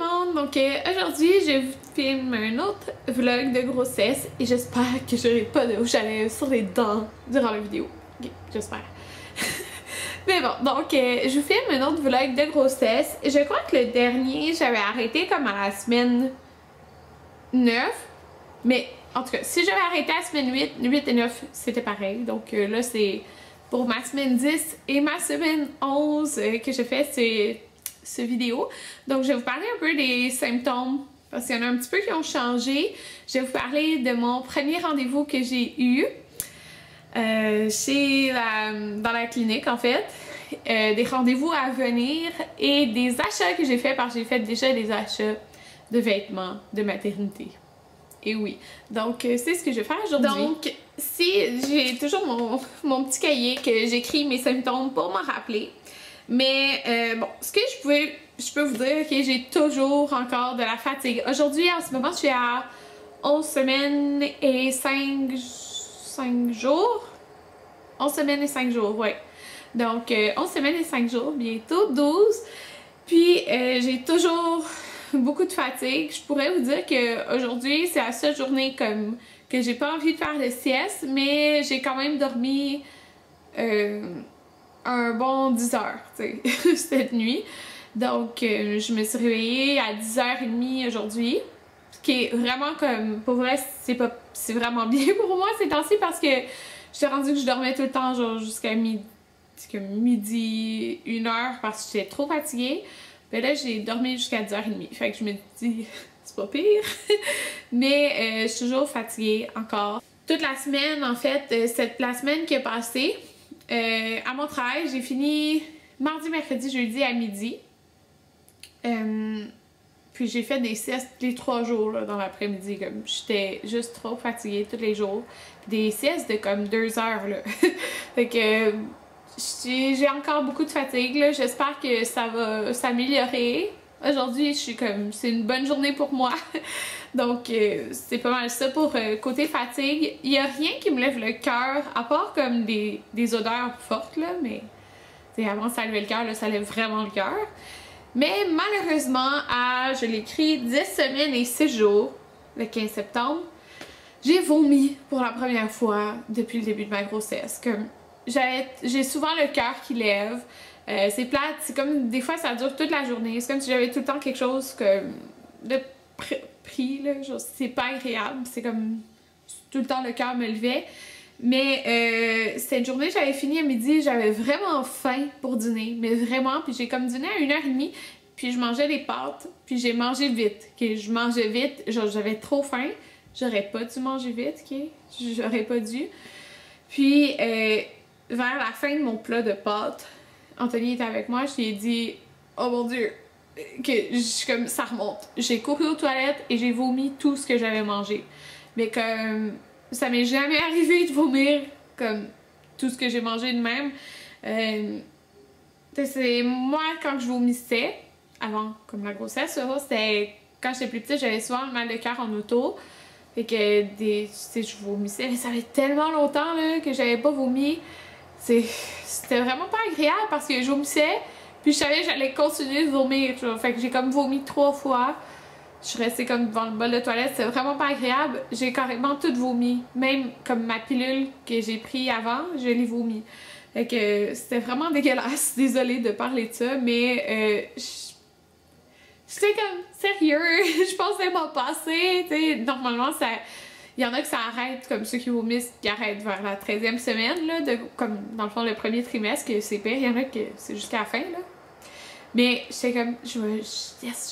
le monde! Donc aujourd'hui, je vous filme un autre vlog de grossesse et j'espère que j'aurai pas de rouge à lèvres sur les dents durant la vidéo. Ok, j'espère. Mais bon, donc je vous filme un autre vlog de grossesse. Je crois que le dernier, j'avais arrêté comme à la semaine 9. Mais en tout cas, si j'avais arrêté à la semaine 8 et 9, c'était pareil. Donc là, c'est pour ma semaine 10 et ma semaine 11 que je fais ce vidéo. Donc je vais vous parler un peu des symptômes parce qu'il y en a un petit peu qui ont changé. Je vais vous parler de mon premier rendez-vous que j'ai eu dans la clinique en fait. Des rendez-vous à venir et des achats que j'ai fait parce que j'ai fait déjà des achats de vêtements de maternité. Et oui, donc c'est ce que je vais faire aujourd'hui. Donc, si j'ai toujours mon petit cahier que j'écris mes symptômes pour m'en rappeler. Mais bon, ce que je peux vous dire que j'ai toujours encore de la fatigue. Aujourd'hui, en ce moment, je suis à 11 semaines et 5 jours. 11 semaines et 5 jours, ouais. Donc, 11 semaines et 5 jours, bientôt 12. Puis, j'ai toujours beaucoup de fatigue. Je pourrais vous dire qu'aujourd'hui, c'est la seule journée comme que j'ai pas envie de faire de sieste, mais j'ai quand même dormi un bon 10 heures, tu sais, cette nuit. Donc, je me suis réveillée à 10h30 aujourd'hui, ce qui est vraiment comme, pour vrai, c'est vraiment bien pour moi ces temps-ci parce que j'étais rendue que je dormais tout le temps, genre jusqu'à midi, 1h parce que j'étais trop fatiguée. Mais là, j'ai dormi jusqu'à 10h30. Fait que je me dis, c'est pas pire. Mais je suis toujours fatiguée encore. Toute la semaine, en fait, la semaine qui est passée, à mon travail, j'ai fini mardi, mercredi, jeudi à midi. Puis j'ai fait des siestes les 3 jours là, dans l'après-midi. Comme j'étais juste trop fatiguée tous les jours. Des siestes de comme 2 heures. Là. Fait que j'ai encore beaucoup de fatigue, là. J'espère que ça va s'améliorer. Aujourd'hui, je suis comme, c'est une bonne journée pour moi. Donc, c'est pas mal ça pour côté fatigue. Il y a rien qui me lève le cœur, à part comme des odeurs fortes, là. Mais, avant ça levait le cœur, là, ça lève vraiment le cœur. Mais malheureusement, je l'ai écrit 10 semaines et 6 jours, le 15 septembre, j'ai vomi pour la première fois depuis le début de ma grossesse. Comme, j'ai souvent le cœur qui lève, c'est plate, c'est comme des fois ça dure toute la journée, c'est comme si j'avais tout le temps quelque chose comme de pris, là, genre c'est pas agréable, c'est comme tout le temps le cœur me levait. Mais cette journée j'avais fini à midi, j'avais vraiment faim pour dîner, mais vraiment, puis j'ai comme dîné à 1h30, puis je mangeais des pâtes, puis j'ai mangé vite, ok, je mangeais vite, genre j'avais trop faim, j'aurais pas dû manger vite, ok, j'aurais pas dû. Puis vers la fin de mon plat de pâtes, Anthony était avec moi, je lui ai dit « Oh mon Dieu! » que comme ça remonte. J'ai couru aux toilettes et j'ai vomi tout ce que j'avais mangé. Mais comme ça m'est jamais arrivé de vomir comme tout ce que j'ai mangé de même. C'est moi quand je vomissais, avant comme la grossesse, c'était quand j'étais plus petite, j'avais souvent le mal de cœur en auto. Fait que je vomissais, mais ça fait tellement longtemps là, que j'avais pas vomi. C'était vraiment pas agréable parce que je vomissais, puis je savais que j'allais continuer de vomir. Genre. Fait que j'ai comme vomi 3 fois. Je suis restée comme devant le bol de toilette, c'était vraiment pas agréable. J'ai carrément tout vomi. Même comme ma pilule que j'ai pris avant, je l'ai vomi. Fait que c'était vraiment dégueulasse. Désolée de parler de ça, mais j'étais comme sérieux, je pensais m'en passer, tu sais, normalement il y en a que ça arrête, comme ceux qui vomissent, qui arrêtent vers la 13e semaine, là, comme dans le fond le premier trimestre, que c'est pire, il y en a que c'est jusqu'à la fin, là. Mais j'étais comme, je vais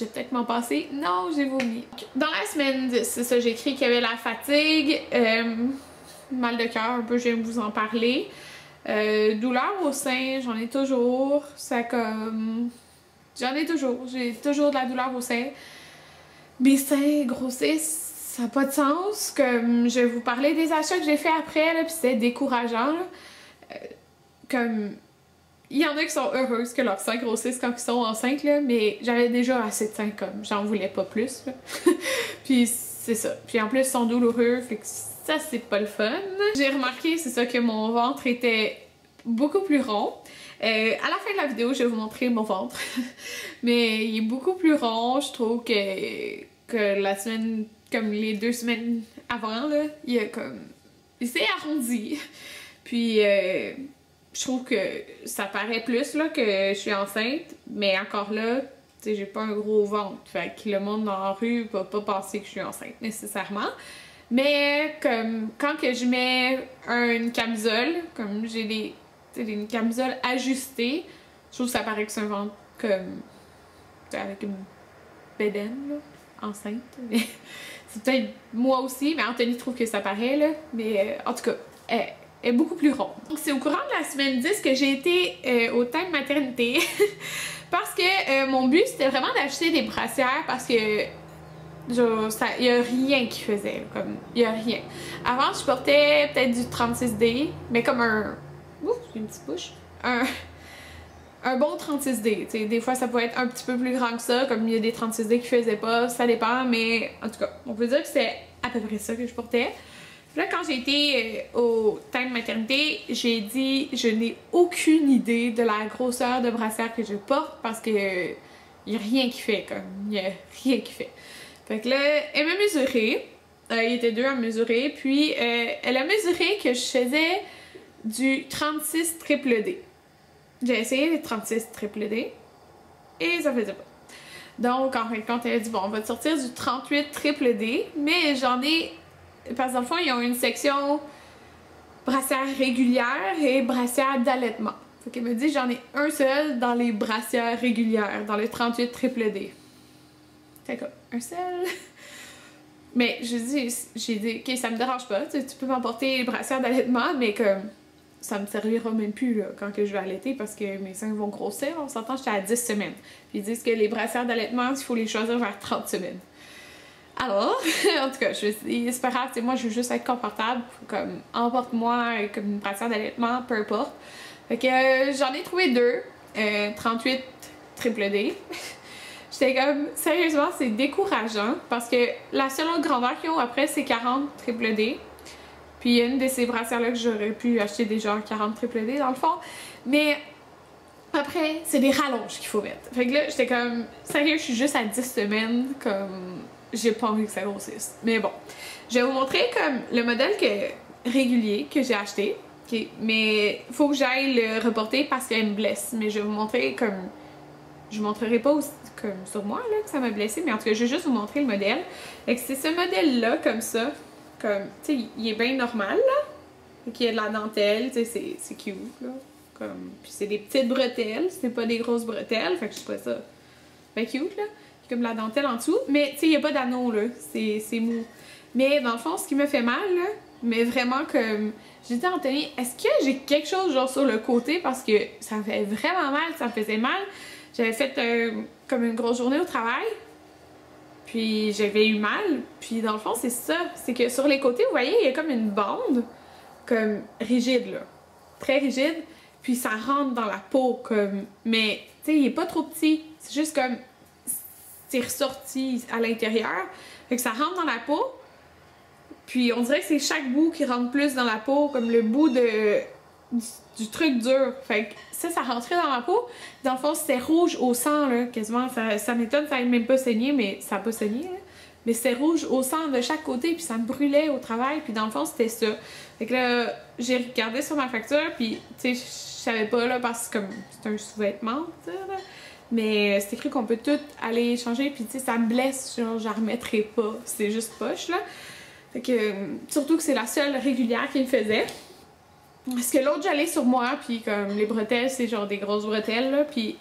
peut-être m'en passer. Non, j'ai vomi. Dans la semaine 10, c'est ça, j'ai écrit qu'il y avait la fatigue, mal de cœur, un peu, je viens de vous en parler. Douleur au sein, j'en ai toujours, ça comme... J'en ai toujours, j'ai toujours de la douleur au sein. Mes seins grossissent, ça n'a pas de sens. Comme je vais vous parler des achats que j'ai fait après, là, puis c'était décourageant. Là. Comme il y en a qui sont heureuses que leurs seins grossissent quand ils sont enceintes, là, mais j'avais déjà assez de seins, comme j'en voulais pas plus. Puis c'est ça. Puis en plus, ils sont douloureux, fait que ça, c'est pas le fun. J'ai remarqué, c'est ça, que mon ventre était beaucoup plus rond. À la fin de la vidéo, je vais vous montrer mon ventre. Mais il est beaucoup plus rond. Je trouve que la semaine, comme les 2 semaines avant, là, il s'est arrondi. Puis je trouve que ça paraît plus là, que je suis enceinte. Mais encore là, tu sais, j'ai pas un gros ventre. Fait que le monde dans la rue va pas penser que je suis enceinte nécessairement. Mais comme quand que je mets une camisole, comme j'ai une camisole ajustée, je trouve que ça paraît que c'est un ventre comme avec une bédaine, là, enceinte. C'est peut-être moi aussi, mais Anthony trouve que ça paraît, là. Mais en tout cas, elle est beaucoup plus ronde. Donc c'est au courant de la semaine 10 que j'ai été au temps de maternité. Parce que mon but c'était vraiment d'acheter des brassières parce que il y a rien qui faisait, comme il y a rien. Avant je portais peut-être du 36D, mais comme un... Ouf, j'ai une petite bouche. Un bon 36D, tu sais, des fois ça peut être un petit peu plus grand que ça, comme il y a des 36D qui faisaient pas, ça dépend, mais en tout cas, on peut dire que c'est à peu près ça que je portais. Là, quand j'ai été au temps de maternité, j'ai dit je n'ai aucune idée de la grosseur de brassière que je porte parce que il y a rien qui fait, comme, il y a rien qui fait. Fait que là, elle m'a mesuré, il était 2 à mesurer, puis elle a mesuré que je faisais du 36 triple D. J'ai essayé les 36 triple D et ça faisait pas. Donc, en fin de compte, elle a dit bon, on va te sortir du 38 triple D, mais j'en ai. Parce que dans le fond, ils ont une section brassière régulière et brassière d'allaitement. Fait qu'elle me dit j'en ai un seul dans les brassières régulières, dans le 38 triple D. Fait que, un seul. Mais j'ai dit, ok, ça me dérange pas, tu peux m'emporter les brassières d'allaitement, mais comme ça me servira même plus là, quand que je vais allaiter parce que mes seins vont grossir. On s'entend, j'étais à 10 semaines. Puis ils disent que les brassières d'allaitement, il faut les choisir vers 30 semaines. Alors, en tout cas, je me suis dit, c'est pas grave, moi je veux juste être confortable, comme emporte-moi comme une brassière d'allaitement, peu importe. Fait que j'en ai trouvé 2, 38 triple D. J'étais comme, sérieusement, c'est décourageant parce que la seule autre grandeur qu'ils ont après, c'est 40 triple D. Puis il y a une de ces brassières-là que j'aurais pu acheter déjà 40 triple D dans le fond. Mais après, c'est des rallonges qu'il faut mettre. Fait que là, j'étais comme, sérieux, je suis juste à 10 semaines, comme, j'ai pas envie que ça grossisse. Mais bon, je vais vous montrer comme le modèle régulier que j'ai acheté. Okay. Mais faut que j'aille le reporter parce qu'elle me blesse. Mais je vais vous montrer comme, je vous montrerai pas aussi, comme sur moi là, que ça m'a blessé, mais en tout cas, je vais juste vous montrer le modèle. Fait que c'est ce modèle-là, comme ça. Comme, tu sais, il est bien normal, là. Fait qu'il y a de la dentelle, tu sais, c'est cute, là. Comme, puis c'est des petites bretelles, c'est pas des grosses bretelles, fait que je trouvais ça bien cute, là. Il y a comme de la dentelle en dessous, mais tu sais, il y a pas d'anneau, là. C'est mou. Mais dans le fond, ce qui me fait mal, là, mais vraiment comme... J'ai dit à Anthony, est-ce que j'ai quelque chose, genre, sur le côté, parce que ça me fait vraiment mal, ça me faisait mal. J'avais fait comme une grosse journée au travail. Puis j'avais eu mal, puis dans le fond c'est ça, c'est que sur les côtés, vous voyez, il y a comme une bande, comme rigide là, très rigide, puis ça rentre dans la peau comme, mais tu sais, il est pas trop petit, c'est juste comme, c'est ressorti à l'intérieur, fait que ça rentre dans la peau, puis on dirait que c'est chaque bout qui rentre plus dans la peau, comme le bout du truc dur, fait que ça rentrait dans ma peau. Dans le fond, c'était rouge au sang, là, quasiment. Ça m'étonne, ça n'avait même pas saigné, mais ça n'a pas saigné, là. Mais c'était rouge au sang de chaque côté, puis ça me brûlait au travail, puis dans le fond, c'était ça. Fait que là, j'ai regardé sur ma facture, puis tu sais, je savais pas, là, parce que comme c'est un sous-vêtement, tu sais, là. Mais c'est écrit qu'on peut tout aller changer, puis tu sais, ça me blesse, genre, je la remettrai pas. C'est juste poche, là. Fait que, surtout que c'est la seule régulière qu'il me faisait. Parce que l'autre, j'allais sur moi, puis comme les bretelles, c'est genre des grosses bretelles, là, puis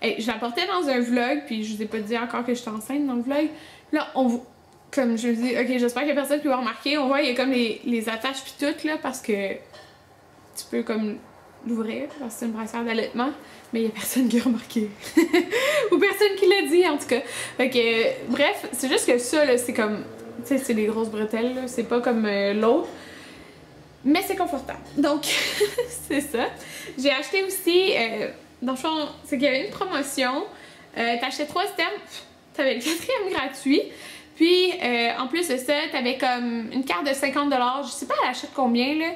hey, je la portais dans un vlog, puis je vous ai pas dit encore que j'étais enceinte dans le vlog. Là, comme je me dis, ok, j'espère qu'il y a personne qui va remarquer, on voit, il y a comme les attaches puis tout, là, parce que tu peux comme l'ouvrir, parce que c'est une brassière d'allaitement, mais il y a personne qui a remarqué. Ou personne qui l'a dit, en tout cas. Fait que, bref, c'est juste que ça, là, c'est comme, tu sais, c'est des grosses bretelles, là, c'est pas comme l'autre. Mais c'est confortable. Donc, c'est ça. J'ai acheté aussi, dans le fond, c'est qu'il y avait une promotion. T'achetais 3 items, t'avais le 4e gratuit. Puis, en plus de ça, t'avais comme une carte de 50$. Je sais pas elle achète combien, là,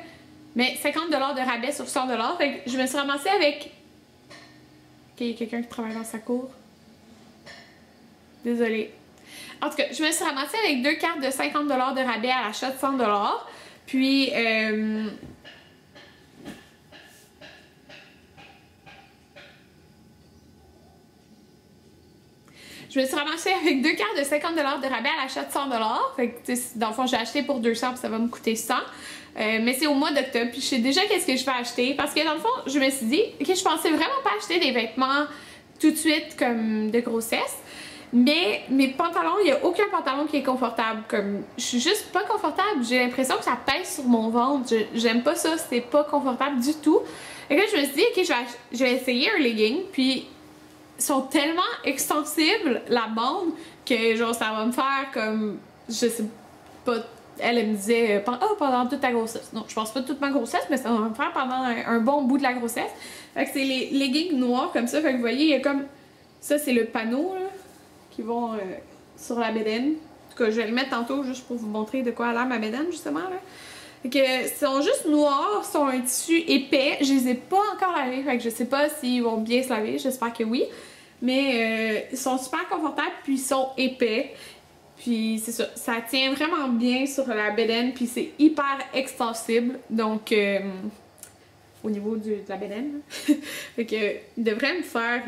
mais 50$ de rabais sur 100$. Fait que je me suis ramassée avec qu'il y ait quelqu'un qui travaille dans sa cour. Désolée. En tout cas, je me suis ramassée avec 2 cartes de 50$ de rabais à l'achat de 100$. Puis, je me suis ramassée avec 2 cartes de 50$ de rabais à l'achat de 100$. Fait que, dans le fond, j'ai acheté pour 200$ puis ça va me coûter 100$. Mais c'est au mois d'octobre, puis je sais déjà qu'est-ce que je vais acheter. Parce que dans le fond, je me suis dit, ok, je pensais vraiment pas acheter des vêtements tout de suite comme de grossesse. Mais mes pantalons, il n'y a aucun pantalon qui est confortable. Comme, je suis juste pas confortable. J'ai l'impression que ça pèse sur mon ventre. J'aime pas ça, c'est pas confortable du tout. Et là, je me suis dit, ok, je vais essayer un legging. Puis, ils sont tellement extensibles, la bande, que genre, ça va me faire comme, je sais pas. Elle me disait, pendant toute ta grossesse. Non, je pense pas toute ma grossesse, mais ça va me faire pendant un bon bout de la grossesse. Fait que c'est les leggings noirs comme ça. Fait que vous voyez, il y a comme, ça c'est le panneau, là, qui vont sur la bédaine. En tout cas, je vais le mettre tantôt juste pour vous montrer de quoi a l'air ma bédaine, justement, là. Fait que, ils sont juste noirs, ils sont un tissu épais. Je les ai pas encore lavés, fait que je sais pas s'ils vont bien se laver, j'espère que oui. Mais ils sont super confortables, puis ils sont épais. Puis c'est ça, ça tient vraiment bien sur la bédaine, puis c'est hyper extensible, donc au niveau de la bédaine. Fait que il devrait me faire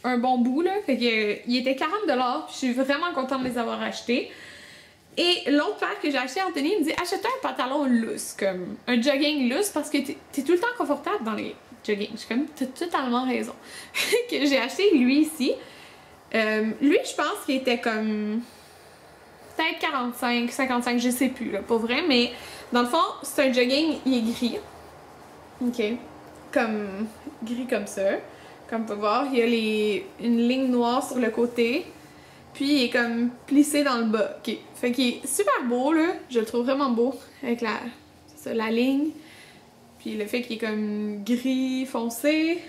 un bon bout là. Fait que il était 40$, puis je suis vraiment contente de les avoir achetés. Et l'autre paire que j'ai acheté, Anthony me dit achète-toi un pantalon loose, comme un jogging loose, parce que t'es tout le temps confortable dans les jogging. Je suis comme, t'as totalement raison. Que j'ai acheté lui ici. Lui, je pense qu'il était comme peut-être 45, 55, je sais plus, là, pas vrai, mais dans le fond, c'est un jogging, il est gris. Ok. Comme gris comme ça. Comme on peut voir, il y a une ligne noire sur le côté. Puis il est comme plissé dans le bas. Ok. Fait qu'il est super beau, là. Je le trouve vraiment beau. Avec la ligne. Puis le fait qu'il est comme gris foncé.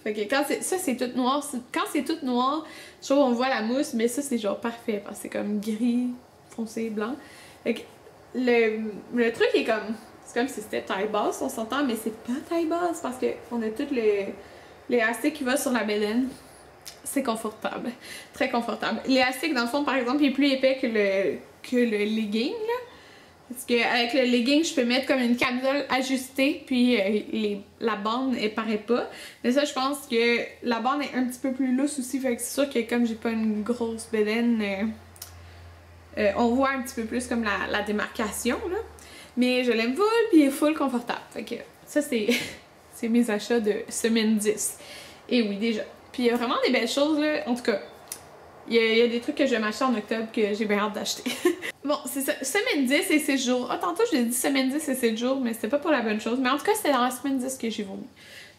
Fait que quand ça c'est tout noir, quand c'est tout noir, je trouve qu'on voit la mousse, mais ça c'est genre parfait parce que c'est comme gris, foncé, blanc. Fait que le truc est comme, c'est comme si c'était taille basse, on s'entend, mais c'est pas taille basse parce qu'on a tout l'élastique qui va sur la bédaine. C'est confortable, très confortable. L'élastique dans le fond par exemple il est plus épais que le legging là. Parce qu'avec le legging, je peux mettre comme une camisole ajustée, puis la bande, elle paraît pas. Mais ça, je pense que la bande est un petit peu plus lousse aussi, fait que c'est sûr que comme j'ai pas une grosse bédaine, on voit un petit peu plus comme la démarcation, là. Mais je l'aime full, puis il est full confortable. Fait que ça, c'est mes achats de semaine 10. Et oui, déjà. Puis il y a vraiment des belles choses, là. En tout cas, il y a des trucs que je vais m'acheter en octobre que j'ai bien hâte d'acheter. Bon, c'est ça. Semaine 10 et 7 jours. Ah, tantôt, j'ai dit semaine 10 et 7 jours, mais c'était pas pour la bonne chose. Mais en tout cas, c'était dans la semaine 10 que j'ai vomi.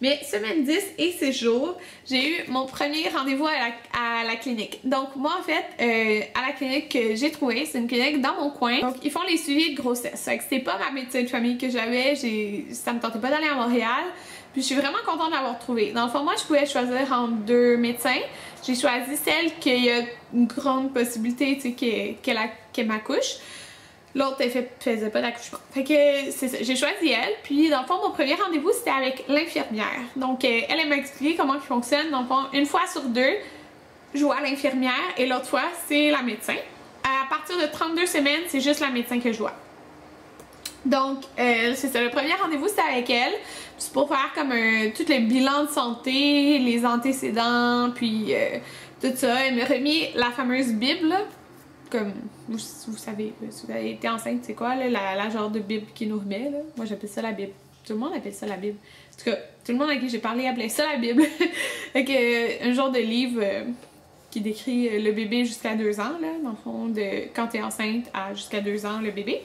Mais semaine 10 et 7 jours, j'ai eu mon premier rendez-vous à la clinique. Donc, moi, en fait, à la clinique que j'ai trouvée, c'est une clinique dans mon coin. Donc, ils font les suivis de grossesse. Fait que c'était pas ma médecin de famille que j'avais. Ça me tentait pas d'aller à Montréal. Puis, je suis vraiment contente d'avoir trouvé. Dans le fond, moi, je pouvais choisir entre 2 médecins. J'ai choisi celle qu'il y a une grande possibilité, tu sais, qu'elle m'accouche. L'autre, elle faisait pas d'accouchement. Fait que c'est ça, j'ai choisi elle. Puis, dans le fond, mon premier rendez-vous, c'était avec l'infirmière. Donc, elle m'a expliqué comment il fonctionne. Donc, une fois sur 2, je vois l'infirmière et l'autre fois, c'est la médecin. À partir de 32 semaines, c'est juste la médecin que je vois. Donc, c'est ça, le premier rendez-vous, c'était avec elle. C'est pour faire comme tous les bilans de santé, les antécédents, puis tout ça. Elle m'a remis la fameuse Bible, là. Comme, vous savez, si vous avez été enceinte, c'est quoi, là, la genre de Bible qui nous remet, là. Moi, j'appelle ça la Bible. Tout le monde appelle ça la Bible. En tout cas, tout le monde à qui j'ai parlé appelait ça la Bible. Fait que, un genre de livre qui décrit le bébé jusqu'à 2 ans, là, dans le fond, de quand t'es enceinte à jusqu'à 2 ans, le bébé.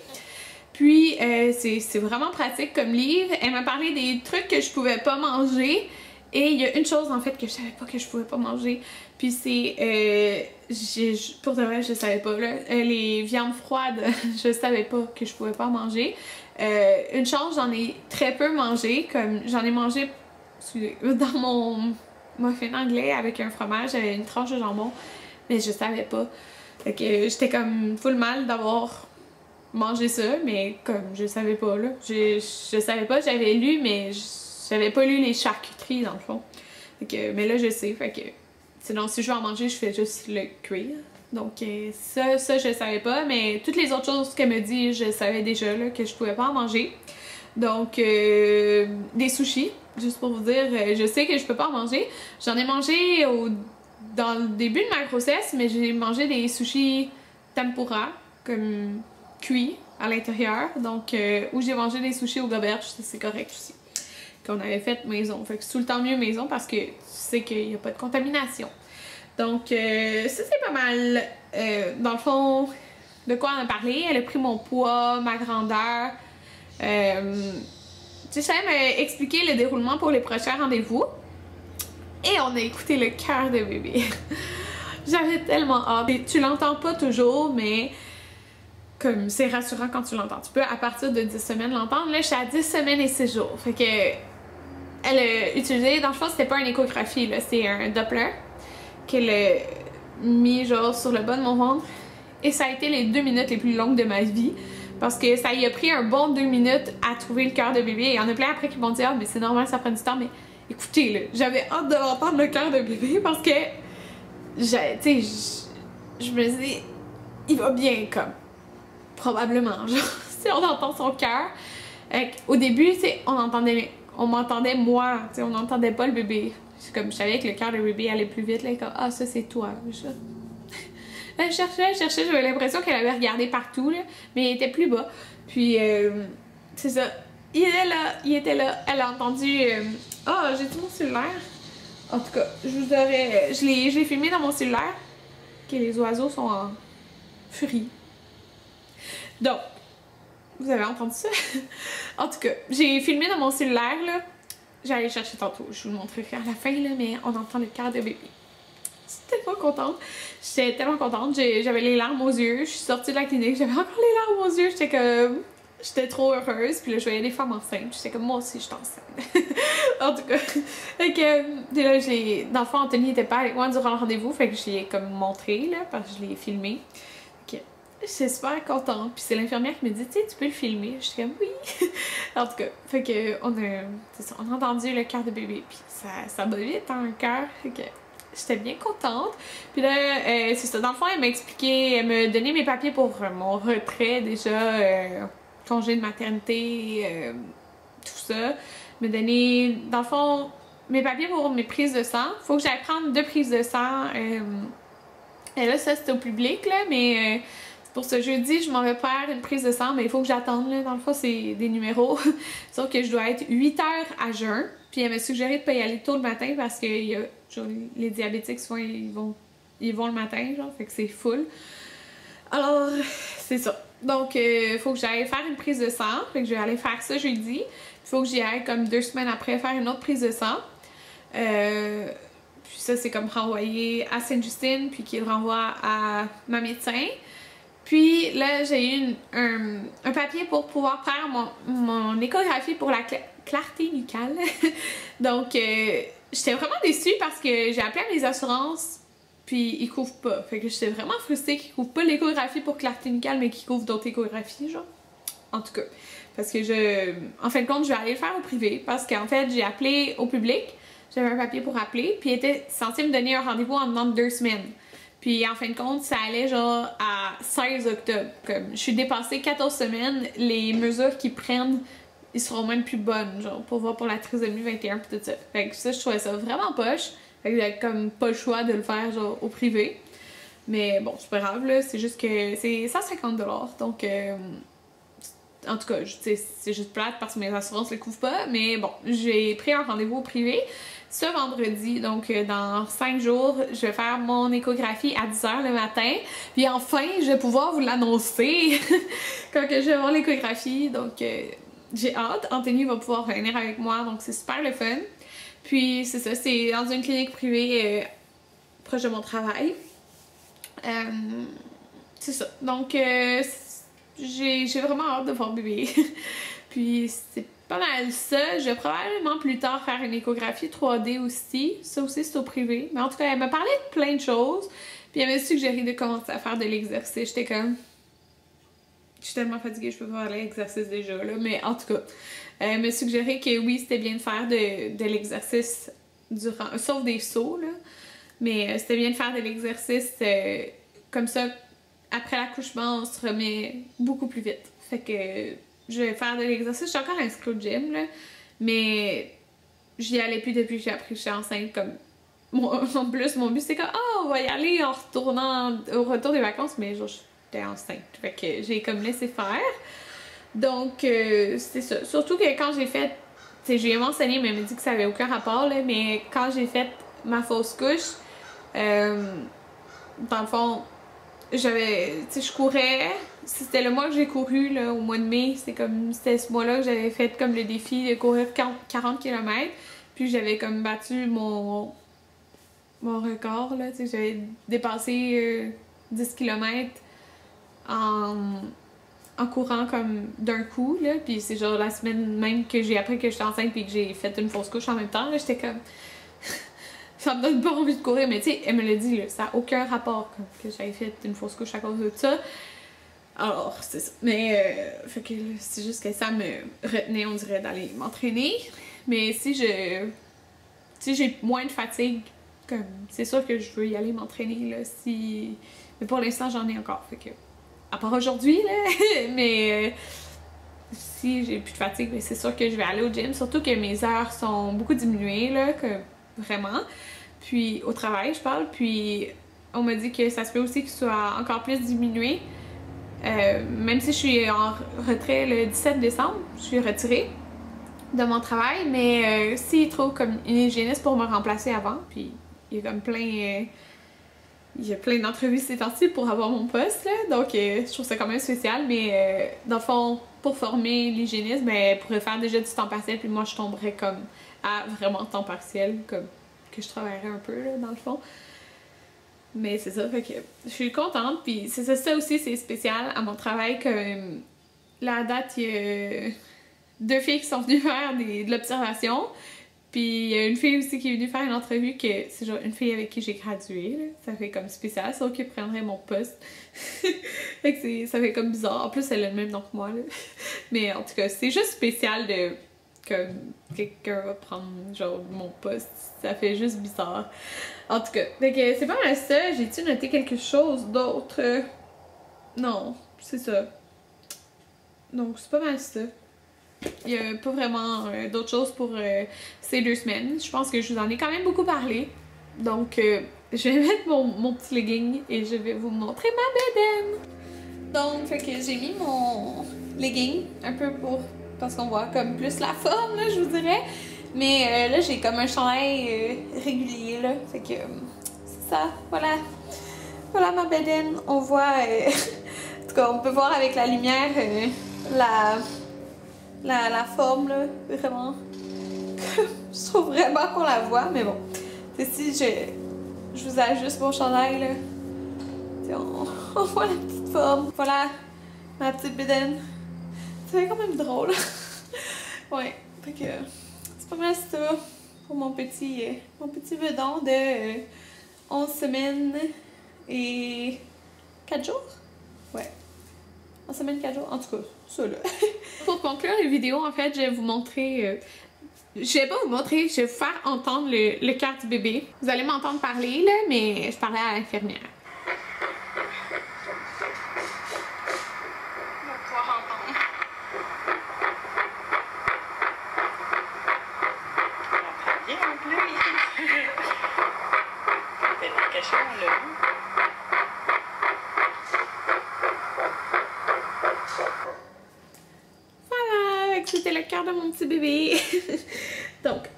Puis, c'est vraiment pratique comme livre. Elle m'a parlé des trucs que je pouvais pas manger. Et il y a une chose, en fait, que je savais pas que je pouvais pas manger. Puis c'est... pour de vrai, je savais pas. Là, les viandes froides, je savais pas que je pouvais pas manger. Une chose, j'en ai très peu mangé. Comme j'en ai mangé dans mon muffin anglais avec un fromage, j'avais une tranche de jambon. Mais je savais pas. Fait que j'étais comme full mal d'avoir mangé ça, mais comme je savais pas là. Je savais pas, j'avais lu, mais j'avais pas lu les charcuteries dans le fond. Mais là, je sais, fait que sinon, si je veux en manger, je fais juste le cuire. Donc ça, je savais pas, mais toutes les autres choses qu'elle me dit, je savais déjà là, que je pouvais pas en manger. Donc, des sushis, juste pour vous dire, je sais que je peux pas en manger. J'en ai mangé dans le début de ma grossesse, mais j'ai mangé des sushis tempura, comme cuits à l'intérieur. Donc, où j'ai mangé des sushis au goberge, c'est correct aussi. Qu'on avait fait maison. Fait que c'est tout le temps mieux maison parce que tu sais qu'il n'y a pas de contamination. Donc, ça c'est pas mal. Dans le fond, de quoi on a parlé. Elle a pris mon poids, ma grandeur. Tu sais, ça m'a expliqué le déroulement pour les prochains rendez-vous. Et on a écouté le cœur de bébé. J'avais tellement hâte. Et tu l'entends pas toujours, mais comme c'est rassurant quand tu l'entends. Tu peux à partir de 10 semaines l'entendre. Là, je suis à 10 semaines et 6 jours. Fait que elle a utilisé, dans le fond, c'était pas une échographie, là, c'est un Doppler qu'elle a mis genre sur le bas de mon ventre. Et ça a été les 2 minutes les plus longues de ma vie. Parce que ça y a pris un bon 2 minutes à trouver le cœur de bébé. Et il y en a plein après qui m'ont dit « Ah, mais c'est normal, ça prend du temps. » Mais écoutez, là, j'avais hâte de l'entendre le cœur de bébé parce que, tu sais, je me dis, il va bien, comme, probablement. Genre, si on entend son cœur. Au début, tu sais, on m'entendait moi, tu sais, on n'entendait pas le bébé. Comme je savais que le cœur de bébé allait plus vite, là, comme « Ah, ça c'est toi. » Elle cherchait, j'avais l'impression qu'elle avait regardé partout, là, mais il était plus bas. Puis, c'est ça. Il était là. Elle a entendu. Ah, j'ai tout mon cellulaire. En tout cas, je l'ai filmé dans mon cellulaire. Que les oiseaux sont en furie. Donc, vous avez entendu ça? En tout cas, j'ai filmé dans mon cellulaire, là. J'allais chercher tantôt. Je vous le montrerai à la fin, là, mais on entend le cœur de bébé. J'étais tellement contente. J'étais tellement contente. J'avais les larmes aux yeux. Je suis sortie de la clinique. J'avais encore les larmes aux yeux. J'étais trop heureuse. Puis là, je voyais des femmes enceintes. J'étais comme, moi aussi, je suis enceinte. En tout cas. Fait que, là, dans le fond, Anthony n'était pas avec moi durant le rendez-vous. Fait que je l'ai comme montré, là, parce que je l'ai filmé. Fait que, j'étais super contente. Puis c'est l'infirmière qui me dit, tu sais, tu peux le filmer. J'étais comme, oui. En tout cas. Fait que, on a entendu le cœur de bébé. Puis ça bat vite, hein, un cœur. Fait que, j'étais bien contente. Puis là, c'est ça. Dans le fond, elle m'a expliqué, elle m'a donné mes papiers pour mon retrait déjà, congé de maternité, tout ça. Elle m'a donné, dans le fond, mes papiers pour mes prises de sang. Faut que j'aille prendre 2 prises de sang. Et là, ça, c'était au public, là, mais pour ce jeudi, je m'en vais faire une prise de sang, mais il faut que j'attende, là. Dans le fond, c'est des numéros. Sauf que je dois être 8 heures à jeun. Puis elle m'a suggéré de pas y aller tôt le matin parce que genre, les diabétiques, souvent, ils vont le matin, genre, fait que c'est full. Alors, c'est ça. Donc, il faut que j'aille faire une prise de sang. Fait que je vais aller faire ça jeudi. Il faut que j'y aille comme 2 semaines après faire une autre prise de sang. Puis ça, c'est comme renvoyé à Sainte-Justine, puis qu'il renvoie à ma médecin. Puis là, j'ai eu un papier pour pouvoir faire mon échographie pour la clarté nucale. Donc, j'étais vraiment déçue parce que j'ai appelé à mes assurances, puis ils couvrent pas. Fait que j'étais vraiment frustrée qu'ils couvrent pas l'échographie pour clarté nucale, mais qu'ils couvrent d'autres échographies, genre. En tout cas, parce que en fin de compte, je vais aller le faire au privé, parce qu'en fait, j'ai appelé au public, j'avais un papier pour appeler, puis il était censé me donner un rendez-vous en dedans de 2 semaines. Puis en fin de compte, ça allait genre à 16 octobre. Comme je suis dépassée 14 semaines, les mesures qu'ils prennent, ils seront même plus bonnes, genre pour voir pour la trisomie 21 pis tout ça. Fait que ça, je trouvais ça vraiment poche. Fait que j'avais comme pas le choix de le faire genre au privé. Mais bon, c'est pas grave là, c'est juste que c'est 150 $. Donc en tout cas, c'est juste plate parce que mes assurances ne le couvrent pas. Mais bon, j'ai pris un rendez-vous au privé ce vendredi. Donc, dans 5 jours, je vais faire mon échographie à 10 h le matin. Puis enfin, je vais pouvoir vous l'annoncer quand que je vais voir l'échographie. Donc, j'ai hâte. Anthony va pouvoir venir avec moi. Donc, c'est super le fun. Puis, c'est ça. C'est dans une clinique privée proche de mon travail. C'est ça. Donc, j'ai vraiment hâte de voir bébé. Puis c'est pas mal ça. Je vais probablement plus tard faire une échographie 3D aussi. Ça aussi c'est au privé. Mais en tout cas, elle m'a parlé de plein de choses. Puis elle m'a suggéré de commencer à faire de l'exercice. J'étais comme... Je suis tellement fatiguée, je peux pas faire l'exercice déjà là. Mais en tout cas, elle m'a suggéré que oui, c'était bien de faire de l'exercice durant, sauf des sauts, là. Mais c'était bien de faire de l'exercice comme ça. Après l'accouchement, on se remet beaucoup plus vite. Fait que je vais faire de l'exercice. Je suis encore inscrite au gym, là, mais j'y allais plus depuis que j'ai appris que j'étais enceinte. Comme en plus, mon but c'était comme on va y aller en retournant au retour des vacances, mais genre j'étais enceinte. Fait que j'ai comme laissé faire. Donc c'est ça. Surtout que quand j'ai fait, j'ai mentionné, mais elle m'a dit que ça avait aucun rapport, là, mais quand j'ai fait ma fausse couche, dans le fond, je courais, c'était le mois que j'ai couru, là, au mois de mai, c'était ce mois-là que j'avais fait comme le défi de courir 40 km, puis j'avais comme battu mon record, là, j'avais dépassé 10 km en courant comme d'un coup, là, puis c'est genre la semaine même que j'ai appris que j'étais enceinte puis que j'ai fait une fausse couche en même temps, là, j'étais comme... ça me donne pas envie de courir, mais tu sais, elle me l'a dit, là, ça n'a aucun rapport que j'avais fait une fausse couche à cause de ça. Alors, c'est ça. Mais, fait que c'est juste que ça me retenait, on dirait, d'aller m'entraîner. Mais si j'ai moins de fatigue, comme, c'est sûr que je veux y aller m'entraîner, là, si... Mais pour l'instant, j'en ai encore, fait que... À part aujourd'hui, là, mais... si j'ai plus de fatigue, c'est sûr que je vais aller au gym, surtout que mes heures sont beaucoup diminuées, là, que... Vraiment. Puis au travail, je parle. Puis on m'a dit que ça se peut aussi qu'il soit encore plus diminué. Même si je suis en retrait le 17 décembre, je suis retirée de mon travail. Mais s'il trouve comme une hygiéniste pour me remplacer avant, puis il y a comme plein... il y a plein d'entrevues ces temps-ci pour avoir mon poste, là. Donc je trouve ça quand même spécial. Mais dans le fond, pour former l'hygiéniste, ben, elle pourrait faire déjà du temps partiel. Puis moi, je tomberais comme à vraiment temps partiel, comme que je travaillerais un peu, là, dans le fond. Mais c'est ça, fait que je suis contente, puis c'est ça aussi, c'est spécial à mon travail, que la date, il y a 2 filles qui sont venues faire de l'observation, puis il y a une fille aussi qui est venue faire une entrevue, que c'est genre une fille avec qui j'ai gradué, là. Ça fait comme spécial, sauf qu'elle prendrait mon poste. Fait que ça fait comme bizarre, en plus elle a le même nom que moi, là. Mais en tout cas, c'est juste spécial de... que quelqu'un va prendre genre mon poste, ça fait juste bizarre. En tout cas, fait que c'est pas mal ça. J'ai-tu noté quelque chose d'autre? Non, c'est ça. Donc c'est pas mal ça. Il y a pas vraiment d'autres choses pour ces 2 semaines. Je pense que je vous en ai quand même beaucoup parlé. Donc je vais mettre mon petit legging et je vais vous montrer ma bedaine. Donc fait que j'ai mis mon legging un peu parce qu'on voit comme plus la forme, là, je vous dirais. Mais là, j'ai comme un chandail régulier, là. Fait que c'est ça, voilà. Voilà ma bedaine. On voit... en tout cas, on peut voir avec la lumière la forme, là. Vraiment. Je trouve vraiment qu'on la voit, mais bon. Si je vous ajuste mon chandail, là. On voit la petite forme. Voilà ma petite bedaine. C'est quand même drôle. Ouais, fait que c'est pas mal ça pour mon petit bedon de 11 semaines et 4 jours. Ouais. 11 semaines, 4 jours. En tout cas, ça là. Pour conclure la vidéo, en fait, je vais vous montrer... je vais pas vous montrer, je vais vous faire entendre le cœur du bébé. Vous allez m'entendre parler, là, mais je parlais à l'infirmière. Voilà, c'était le cœur de mon petit bébé. Donc,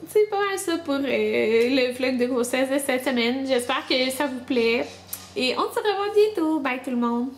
c'est pas mal ça pour le vlog de grossesse de cette semaine. J'espère que ça vous plaît. Et on se revoit bientôt. Bye tout le monde!